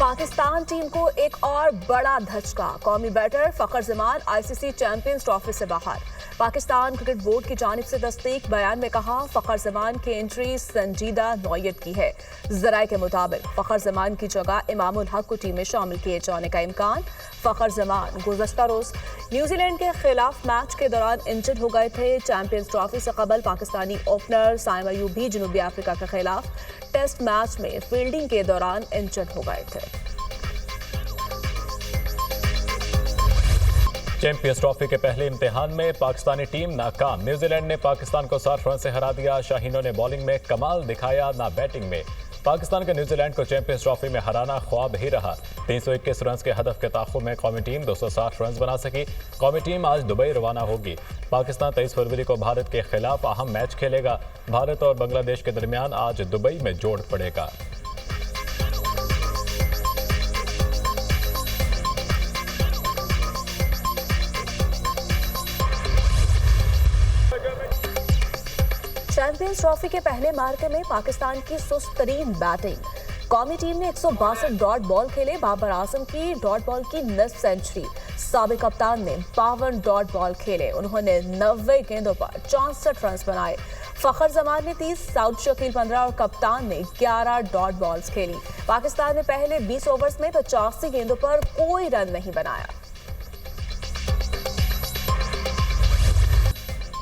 Pakistan team को एक और बड़ा धचका। कौमी बैटर फखर जमान आईसीसी चैंपियंस ट्रॉफी से बाहर। पाकिस्तान क्रिकेट बोर्ड की जानिब से तस्दीक। बयान में कहा, फखर जमान की एंट्री संजीदा नौयत की है। जराये के मुताबिक फखर जमान की जगह इमाम उल हक को टीम में शामिल किए जाने का इम्कान। फखर जमान गुज़श्ता रोज न्यूजीलैंड के खिलाफ मैच के दौरान इंजर्ड हो गए थे। चैंपियंस ट्रॉफी से कबल पाकिस्तानी ओपनर साइम अयूब भी जनूबी अफ्रीका के खिलाफ टेस्ट मैच में फील्डिंग के दौरान इंजर्ड हो गए थे। चैंपियंस ट्रॉफी के पहले इम्तिहान में पाकिस्तानी टीम नाकाम। न्यूजीलैंड ने पाकिस्तान को 60 रन से हरा दिया। शाहीनों ने बॉलिंग में कमाल दिखाया, ना बैटिंग में। पाकिस्तान का न्यूजीलैंड को चैंपियंस ट्रॉफी में हराना ख्वाब ही रहा। 321 रन के हदफ के ताखुर में कौमी टीम 260 रन बना सकी। कौमी टीम आज दुबई रवाना होगी। पाकिस्तान 23 फरवरी को भारत के खिलाफ अहम मैच खेलेगा। भारत और बांग्लादेश के दरमियान आज दुबई में जोड़ पड़ेगा। चैंपियंस ट्रॉफी के पहले मार्के में पाकिस्तान की सुस्त तरीन बैटिंग। कौमी टीम ने 162 डॉट बॉल खेले। बाबर आजम की डॉट बॉल की निस्फ सेंचुरी। साबिक कप्तान ने 52 डॉट बॉल खेले। उन्होंने 90 गेंदों पर 64 रन बनाए। फखर जमान ने 30, साउद शकील 15 और कप्तान ने 11 डॉट बॉल्स खेली। पाकिस्तान ने पहले 20 ओवर्स में 85 गेंदों पर कोई रन नहीं बनाया।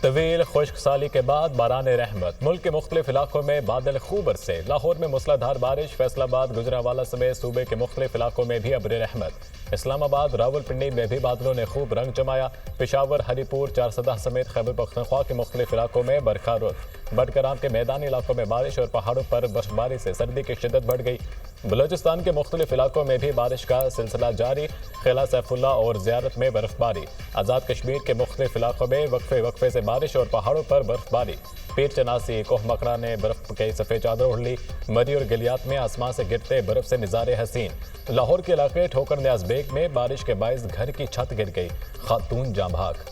तवील खुश्क साली के बाद बारान रहमत। मुल्क के मुख्तलिफ इलाकों में बादल खूब बरसे। लाहौर में मूसलाधार बारिश। फैसलाबाद, गुजरांवाला समेत सूबे के मुख्तलिफ इलाकों में भी अब्र रहमत। इस्लामाबाद, रावलपिंडी में भी बादलों ने खूब रंग जमाया। पेशावर, हरीपुर, चारसदा समेत खैबर पख्तूनख्वा के मुख्तलिफ इलाकों में बरखा रुख। बडगराम के मैदानी इलाकों में बारिश और पहाड़ों पर बर्फबारी से सर्दी की शिद्दत बढ़ गई। बलोचिस्तान के मुख्तलिफ इलाकों में भी बारिश का सिलसिला जारी। किला सैफुल्ला और ज़ियारत में बर्फबारी। आज़ाद कश्मीर के मुख्तलिफ इलाकों में वक्फे से बारिश और पहाड़ों पर बर्फबारी। पीर चनासी, कोह मकड़ा ने बर्फ के सफ़ेद चादर ओढ़ ली। मरी और गलियात में आसमान से गिरते बर्फ से नज़ारे हसीन। लाहौर के इलाके ठोकर न्याज बेग में बारिश के बायस घर की छत गिर गई। खातून जाँ भाग।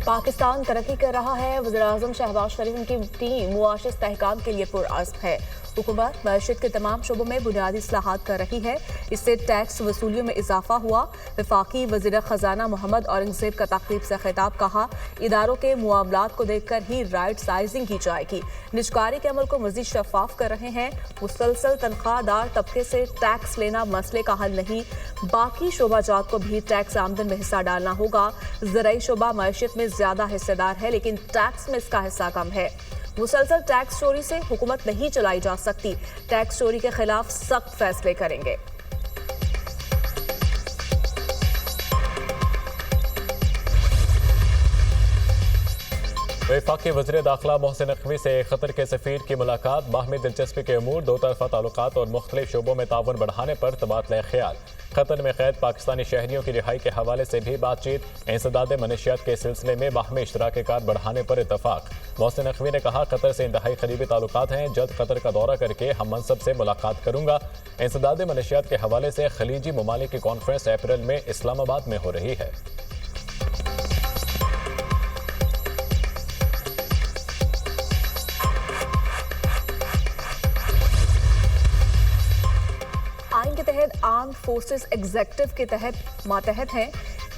पाकिस्तान तरक्की कर रहा है। वज़ीर-ए-आज़म शहबाज शरीफ की टीम मुआशी इस्तेहकाम के लिए पुरअज़्म है। हुकूमत मईशत के तमाम शोबों में बुनियादी इस्लाहात कर रही है। इससे टैक्स वसूलियों में इजाफा हुआ। वफाकी वज़ीर ख़जाना मोहम्मद औरंगज़ेब का तक़रीब से खिताब। कहा, इदारों के मुआमलात को देखकर ही राइट साइजिंग की जाएगी। निजकारी के अमल को मज़ीद शफाफ कर रहे हैं। मुसलसल तनख्वाहदार तबके से टैक्स लेना मसले का हल नहीं, बाकी शोबाजात को भी टैक्स आमदन में हिस्सा डालना होगा। ज़राई शोबा मईशत में ज़्यादा हिस्सेदार है, लेकिन टैक्स में इसका हिस्सा कम है। मुसलसल टैक्स चोरी से हुकूमत नहीं चलाई जा सकती। टैक्स चोरी के खिलाफ सख्त फैसले करेंगे। वफाकी वज़ीर दाखिला मोहसिन नकवी से क़तर के सफ़ीर की मुलाकात। बाहमी दिलचस्पी के अमूर, दो तरफ़ा ताल्लुकात और मुख्तलिफ शोबों में ताउन बढ़ाने पर तबादला ख्याल। क़तर में क़ैद पाकिस्तानी शहरियों की रिहाई के हवाले से भी बातचीत। इंसदाद मनशियात के सिलसिले में बाहमी इश्तराक कार बढ़ाने पर इतफाक। मोहसिन नकवी ने कहा, क़तर से इंतहाई करीबी ताल्लुकात हैं। जल्द क़तर का दौरा करके हम मनसब से मुलाकात करूँगा। इंसदाद मनशियात के हवाले से खलीजी ममालिक की कॉन्फ्रेंस अप्रैल में इस्लामाबाद में हो रही है। आइन के तहत आर्म्ड फोर्सेस एग्जेक्टिव के तहत मातहत हैं।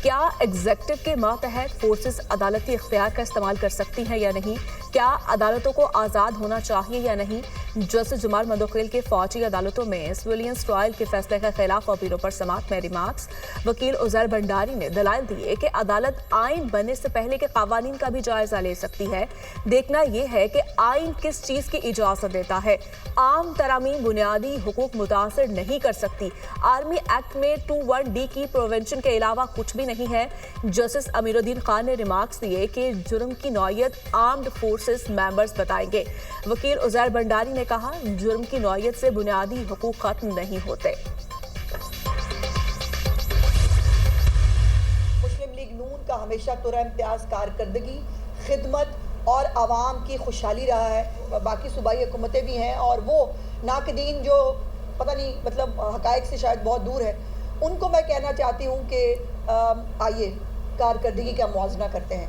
क्या एग्जेक्टिव के मातहत फोर्सेस अदालती इख्तियार का इस्तेमाल कर सकती हैं या नहीं? क्या अदालतों को आज़ाद होना चाहिए या नहीं? जस्टिस जमाल मंदोखेल के फौजी अदालतों में सिविलियंस ट्रायल के फैसले के खिलाफ अपीलों पर समाअत में रिमार्क्स। वकील उज़ैर भंडारी ने दलाइल दिए कि अदालत आइन बनने से पहले के कावानीन का भी जायजा ले सकती है। देखना यह है कि आइन किस चीज़ की इजाज़त देता है। आम तरामीम बुनियादी हुकूक मुतासर नहीं कर सकती। आर्मी एक्ट में 21D की प्रोवेंशन के अलावा कुछ भी नहीं है। जस्टिस अमीरुद्दीन खान ने रिमार्क्स दिए कि जुर्म की नौयत आर्म्ड फोर्सेस मेंबर्स बताएंगे। वकील उज़ैर भंडारी ने कहा, जुर्म की नौयत से बुनियादी हुकूक खत्म नहीं होते। मुस्लिम लीग नून का हमेशा तुरा इम्तियाज कारकर्दगी, खिदमत और आवाम की खुशहाली रहा है। बाकी सूबाई हुकूमतें भी हैं और वो नाकदीन जो पता नहीं मतलब हकायक से शायद बहुत दूर है, उनको मैं कहना चाहती हूँ कि आइए कारकर्दगी का मुआवजा करते हैं,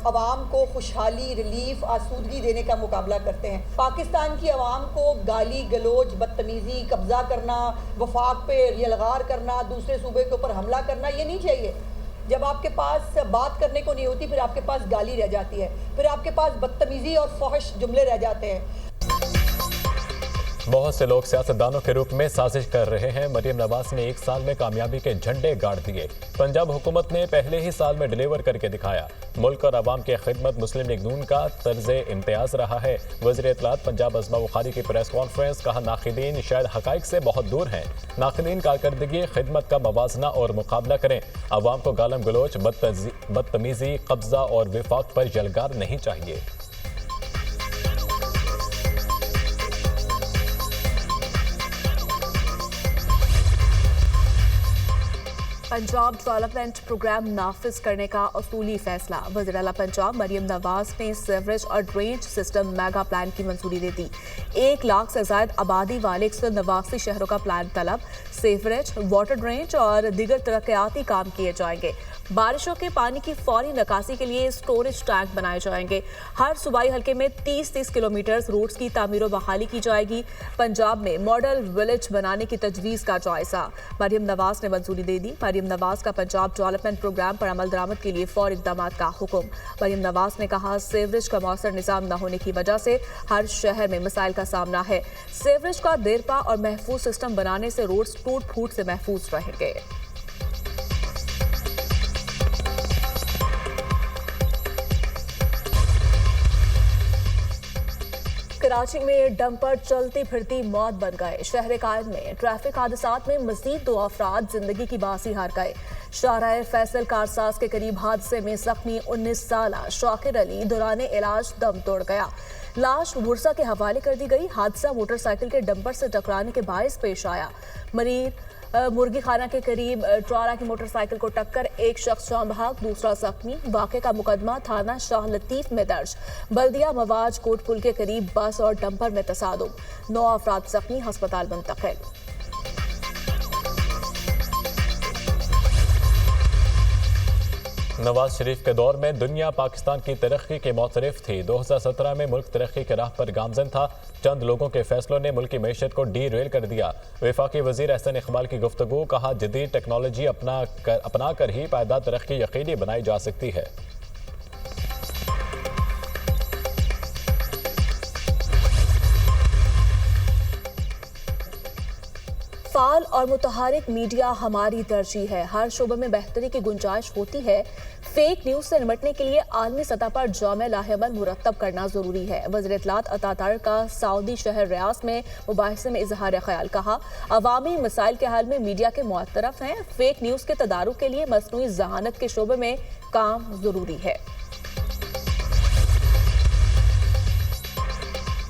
अवाम को खुशहाली, रिलीफ, आसूदगी देने का मुकाबला करते हैं। पाकिस्तान की अवाम को गाली गलोच, बदतमीज़ी, कब्ज़ा करना, वफाक पे यलगार करना, दूसरे सूबे के ऊपर हमला करना, ये नहीं चाहिए। जब आपके पास बात करने को नहीं होती, फिर आपके पास गाली रह जाती है, फिर आपके पास बदतमीज़ी और फहश जुमले रह जाते हैं। बहुत से लोग सियासतदानों के रूप में साजिश कर रहे हैं। मरियम नवाज ने 1 साल में कामयाबी के झंडे गाड़ दिए। पंजाब हुकूमत ने पहले ही साल में डिलीवर करके दिखाया। मुल्क और आवाम की खिदमत मुस्लिम लीग नून का तर्ज इम्तियाज रहा है। वज़ीर इत्तलात पंजाब अज़मा बुखारी की प्रेस कॉन्फ्रेंस, कहा नाक़िदीन शायद हक़ाइक़ से बहुत दूर हैं। नाक़िदीन कारकर्दगी खिदमत का मवाजना और मुकाबला करें। आवाम को गालम गलोच, बदतमीज़ी, कब्ज़ा और विफाक पर यलगार नहीं चाहिए। पंजाब डेवलपमेंट प्रोग्राम नाफिज करने का असूली फैसला। वज़ीर आला पंजाब मरियम नवाज ने सीवरेज और ड्रेनेज सिस्टम मेगा प्लान की मंजूरी दे दी। 1 लाख से ज्यादा आबादी वाले 189 शहरों का प्लान तलब। सीवरेज, वाटर ड्रेनेज और दीगर तरक्याती काम किए जाएंगे। बारिशों के पानी की फौरी निकासी के लिए स्टोरेज टैंक बनाए जाएंगे। हर सूबाई हल्के में 30-30 किलोमीटर रोड्स की तामीर बहाली की जाएगी। पंजाब में मॉडल विलेज बनाने की तजवीज़ का जायजा। मरियम नवाज ने मंजूरी दे दी। मरियम नवाज का पंजाब डेवलपमेंट प्रोग्राम पर अमल दरामद के लिए फौरी इक़दाम का हुक्म। मरियम नवाज ने कहा, सीवरेज का मौसर निज़ाम न होने की वजह से हर शहर में मसाइल का सामना है। सीवरेज का देरपा और महफूज सिस्टम बनाने से रोड्स टूट फूट से महफूज रहेंगे। कराची में डंपर चलती फिरती मौत बन गए। शहर कायद में ट्रैफिक हादसात में मजीद 2 अफराद जिंदगी की बासी हार गए। शाहराह फैसल कारसाज के करीब हादसे में जख्मी 19 साल शाकिर अली दौरान इलाज दम तोड़ गया। लाश बुरसा के हवाले कर दी गई। हादसा मोटरसाइकिल के डंपर से टकराने के बायस पेश आया। मरीर मुर्गी खाना के करीब ट्राला की मोटरसाइकिल को टक्कर, एक शख्स जान बहक, दूसरा जख्मी। वाक़े का मुकदमा थाना शाह लतीफ में दर्ज। बल्दिया मवाज कोट पुल के करीब बस और डंपर में तसादुम, 9 अफराद जख्मी, हस्पताल मुंतकिल। नवाज शरीफ के दौर में दुनिया पाकिस्तान की तरक्की के मोतरफ थी। 2017 में मुल्क तरक्की के राह पर गामजन था। चंद लोगों के फैसलों ने मुल्क की मैशत को डी-रेल कर दिया। वफाकी वजीर एहसन इकबाल की गुफ्तगू, कहा जदीद टेक्नोलॉजी अपना कर ही पायदार तरक्की यकीनी बनाई जा सकती है। फाल और मुतहरिक मीडिया हमारी तरजीह है। हर शोबे में बेहतरी की गुंजाइश होती है। फेक न्यूज से निपटने के लिए आलमी सतह पर जामे लाहेमल मुरतब करना जरूरी है। वज़ीर इत्तलात अतातार का सऊदी शहर रियास में मुबाहिसे में इजहार ख्याल, कहा अवामी मसाइल के हल में मीडिया के मुअत्तरफ हैं। फेक न्यूज के तदारुक के लिए मसनूई जहानत के शोबे में काम जरूरी है।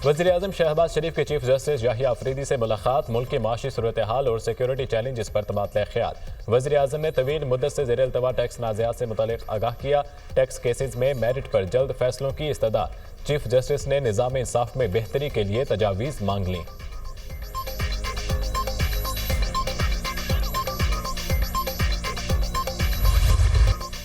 वज़ीर-ए-आज़म शहबाज शरीफ के चीफ जस्टिस याहिया अफरीदी से मुलाकात, मुल्क की माशी सूरत हाल और सिक्योरिटी चैलेंजेस पर तबादला ख्याल। वज़ीर-ए-आज़म ने तवील मुद्दत से ज़ेर अल्तवा टैक्स नाज़ियात से मुतालिक आगाह किया। टैक्स केसेज में मेरिट पर जल्द फैसलों की इस्तदा। चीफ जस्टिस ने निज़ाम इंसाफ में बेहतरी के लिए तजावीज़ मांग लीं।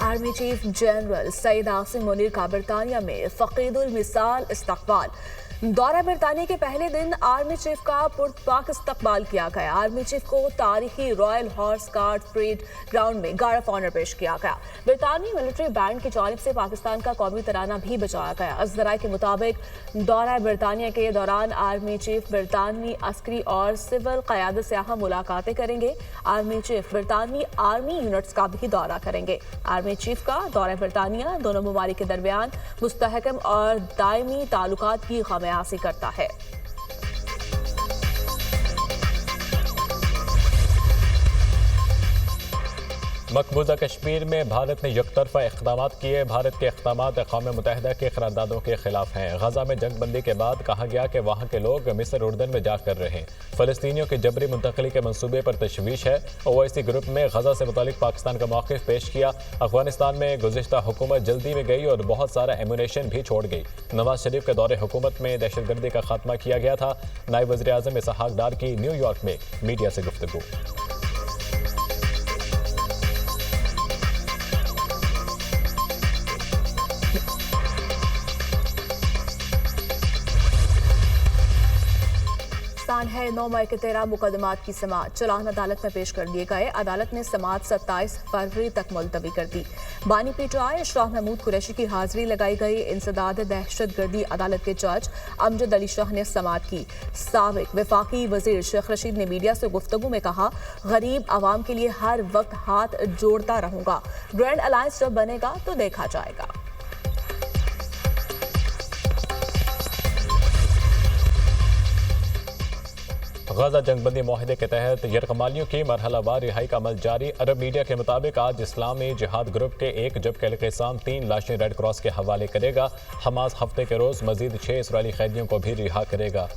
Army chief general Saeed Asim Munir का बरतानिया में फ़क़ीदुल मिसाल इस्तक़बाल। दौरा बरतानिया के पहले दिन आर्मी चीफ का पुरतपाक इस्तकबाल किया गया। आर्मी चीफ को तारीखी royal horse guard parade ground में गार्ड ऑफ ऑनर पेश किया गया। बरतानी मिलिट्री बैंड की जानिब से पाकिस्तान का कौमी तराना भी बजाया गया। अज़राए के मुताबिक दौरा बरतानिया के दौरान आर्मी चीफ बरतानवी अस्करी और सिविल क़यादत से अहम मुलाकातें करेंगे। आर्मी चीफ बरतानवी आर्मी यूनिट्स का भी दौरा करेंगे। आर्मी चीफ का दौरा बरतानिया दोनों ममालिक के दरमियान मुस्तहकम और दायमी ताल्लुकात की खमियासी करता है। मकबूजा कश्मीर में भारत ने यकतरफा इक़दाम किए। भारत के इक़दाम अक़वाम मुत्तहिदा के करारदादों के खिलाफ हैं। गजा में जंग बंदी के बाद कहा गया कि वहाँ के लोग मिस्र उर्दन में जा कर रहे हैं। फ़लस्तीनियों की जबरी मुंतकली के मनसूबे पर तशवीश है। ओवैसी ग्रुप में गजा से मुतालिक पाकिस्तान का मौक़िफ़ पेश किया। अफगानिस्तान में गुज़िश्ता हुकूमत जल्दी में गई और बहुत सारा एमुनेशन भी छोड़ गई। नवाज शरीफ के दौरे हुकूमत में दहशतगर्दी का खात्मा किया गया था। नायब वज़ीर आज़म इसहाक़ डार की न्यूयॉर्क में मीडिया से गुफ्तगू। ऐलान है 9 मई के 13 मुकदमात की समाअत चलान अदालत में पेश कर दिए गए। अदालत ने समाअत 27 फरवरी तक मुलतवी कर दी। बानी पीटीआई अशराफ महमूद कुरैशी की हाजिरी लगाई गई। इंसदाद दहशतगर्दी अदालत के जज अमजद अली शाह ने समाअत की। साबिक वफाकी वजीर शेख रशीद ने मीडिया से गुफ्तगू में कहा, गरीब आवाम के लिए हर वक्त हाथ जोड़ता रहूंगा। ग्रैंड अलायंस जब बनेगा तो देखा जाएगा। गजा जंगबंदी माहिदे के तहत यरगमालियों की मरहलावार रिहाई का अमल जारी। अरब मीडिया के मुताबिक आज इस्लामी जिहाद ग्रुप के एक जबकि अल-क़िसाम 3 लाशें रेड क्रॉस के हवाले करेगा। हमास हफ्ते के रोज मजीद 6 इसराइली कैदियों को भी रिहा करेगा।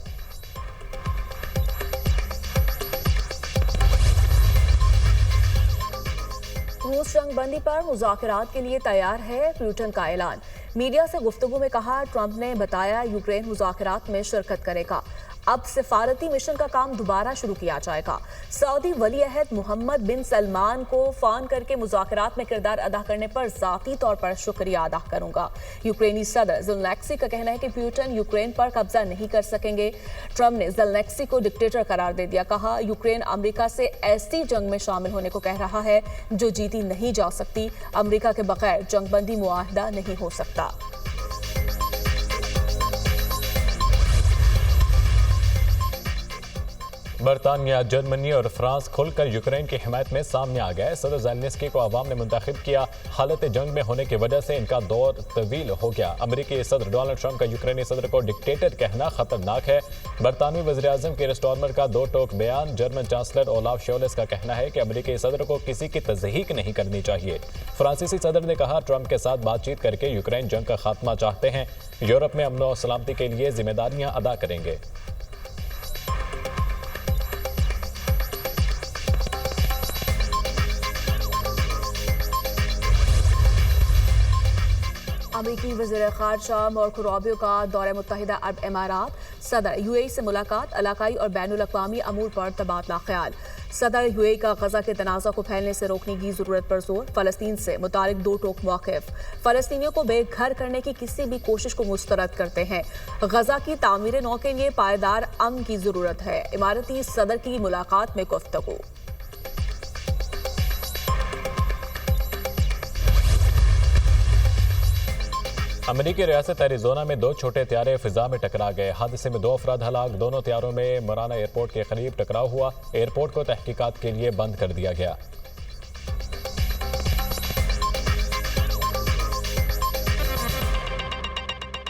रूस जंगबंदी पर मुज़ाकरात के लिए तैयार है, पुतिन का ऐलान। मीडिया से गुफ्तगू में कहा, ट्रंप ने बताया यूक्रेन मुज़ाकरात में शिरकत करेगा। अब सिफारती मिशन का काम दोबारा शुरू किया जाएगा। सऊदी वली अहद मोहम्मद बिन सलमान को फोन करके मुज़ाकरात में किरदार अदा करने पर ज़ाती तौर पर शुक्रिया अदा करूंगा। यूक्रेनी सदर ज़ेलेंस्की का कहना है कि पुतिन यूक्रेन पर कब्जा नहीं कर सकेंगे। ट्रंप ने ज़ेलेंस्की को डिक्टेटर करार दे दिया। कहा, यूक्रेन अमेरिका से ऐसी जंग में शामिल होने को कह रहा है जो जीती नहीं जा सकती। अमेरिका के बगैर जंगबंदी मुआहदा नहीं हो सकता। बरतानिया, जर्मनी और फ्रांस खुलकर यूक्रेन की हिमायत में सामने आ गए। सदर ज़ेलेंस्की को अवाम ने मुंतखब किया। हालत जंग में होने की वजह से इनका दौर तवील हो गया। अमरीकी सदर डोनाल्ड ट्रंप का यूक्रेनी सदर को डिक्टेटर कहना खतरनाक है। बरतानवी वज़ीर-ए-आज़म के स्टॉर्मर का 2 टोक बयान। जर्मन चांसलर ओलाफ शोल्स का कहना है कि अमरीकी सदर को किसी की तज़हीक नहीं करनी चाहिए। फ्रांसीसी सदर ने कहा, ट्रंप के साथ बातचीत करके यूक्रेन जंग का खात्मा चाहते हैं। यूरोप में अमन और सलामती के लिए जिम्मेदारियां अदा करेंगे। अमेरिकी वज़ीर ख़ारजा मार्को रूबियो का दौरे मुत्तहिदा अरब इमारात। सदर यूएई से मुलाकात, इलाकाई और बैनुल अक़वामी अमूर पर तबादला ख्याल। सदर यूएई का गजा के तनाज़ा को फैलने से रोकने की जरूरत पर जोर। फ़लस्तीन से मुतालिक 2 टोक मौक़िफ़। फ़लस्तीनियों को बेघर करने की किसी भी कोशिश को मुस्तरद करते हैं। गजा की तामीर नौ के लिए पायदार अमन की जरूरत है। इमारती सदर की मुलाकात में गुफ्तगू। अमेरिकी रियासत एरिज़ोना में 2 छोटे त्यारे फिजा में टकरा गए। हादसे में 2 अफराद हलाक। दोनों त्यारों में मोराना एयरपोर्ट के करीब टकराव हुआ। एयरपोर्ट को तहकीकात के लिए बंद कर दिया गया।